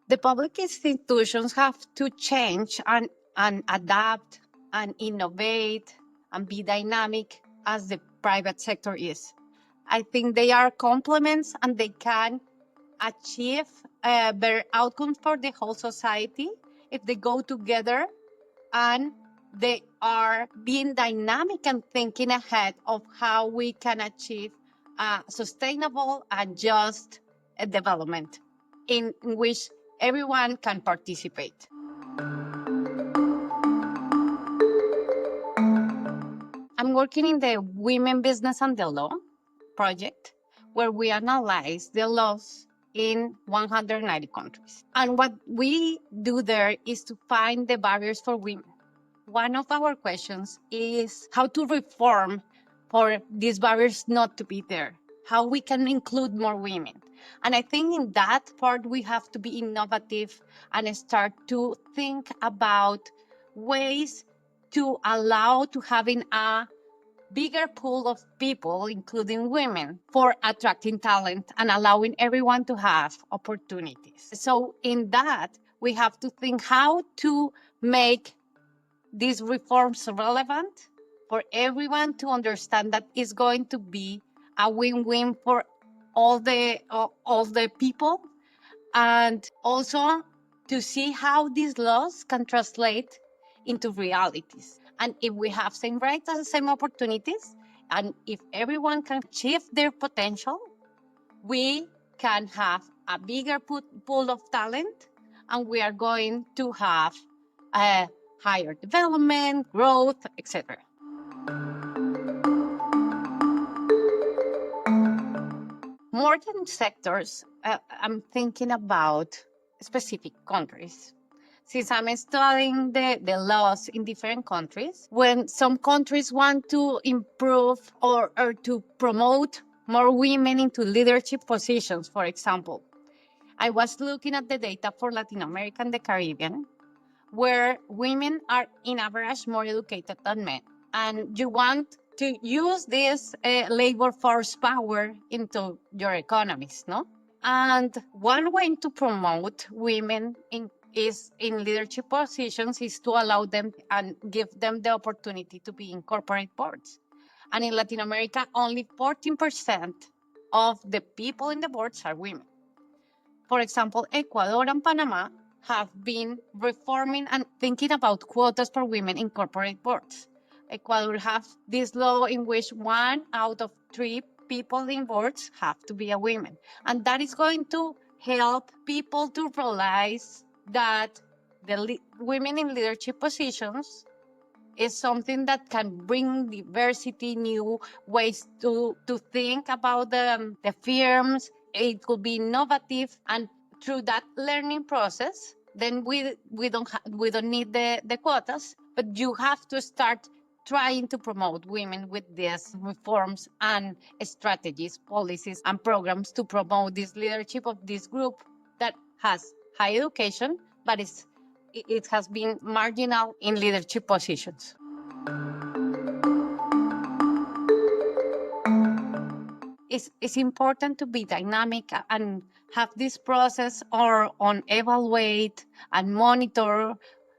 The public institutions have to change and adapt and innovate and be dynamic as the private sector is. I think they are complements and they can achieve better outcomes for the whole society if they go together and they are being dynamic and thinking ahead of how we can achieve sustainable and just development in which everyone can participate. I'm working in the Women Business and the Law project, where we analyze the laws in 190 countries. And what we do there is to find the barriers for women. One of our questions is how to reform for these barriers not to be there, how we can include more women. And I think in that part, we have to be innovative and start to think about ways to allow to having a bigger pool of people, including women, for attracting talent and allowing everyone to have opportunities. So in that, we have to think how to make these reforms relevant for everyone to understand that it's going to be a win-win for all the people, and also to see how these laws can translate into realities. And if we have same rights and same opportunities, and if everyone can achieve their potential, we can have a bigger pool of talent, and we are going to have a higher development, growth, etc. More than sectors, I'm thinking about specific countries. Since I'm studying the laws in different countries, when some countries want to improve or to promote more women into leadership positions, for example, I was looking at the data for Latin America and the Caribbean, where women are in average more educated than men. And you want to use this labor force power into your economies, no? And one way to promote women is in leadership positions is to allow them and give them the opportunity to be in corporate boards. And in Latin America, only 14% of the people in the boards are women. For example, Ecuador and Panama have been reforming and thinking about quotas for women in corporate boards. Ecuador have this law in which 1 out of 3 people in boards have to be a woman. And that is going to help people to realize that the women in leadership positions is something that can bring diversity, new ways to think about the firms. It could be innovative, and through that learning process, then we don't need the quotas, but you have to start trying to promote women with these reforms and strategies, policies, and programs to promote this leadership of this group that has high education, but it has been marginal in leadership positions. It's important to be dynamic and have this process or on evaluate and monitor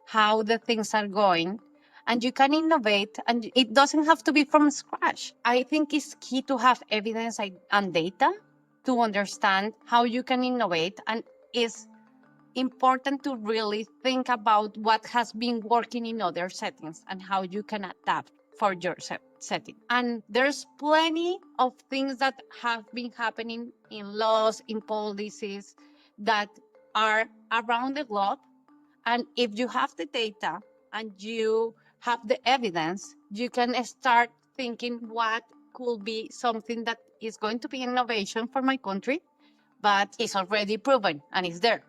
how the things are going. And you can innovate, and it doesn't have to be from scratch. I think it's key to have evidence and data to understand how you can innovate, and it's important to really think about what has been working in other settings and how you can adapt for your setting. And there's plenty of things that have been happening in laws, in policies that are around the globe. And if you have the data and you have the evidence, you can start thinking what could be something that is going to be innovation for my country, but it's already proven and it's there.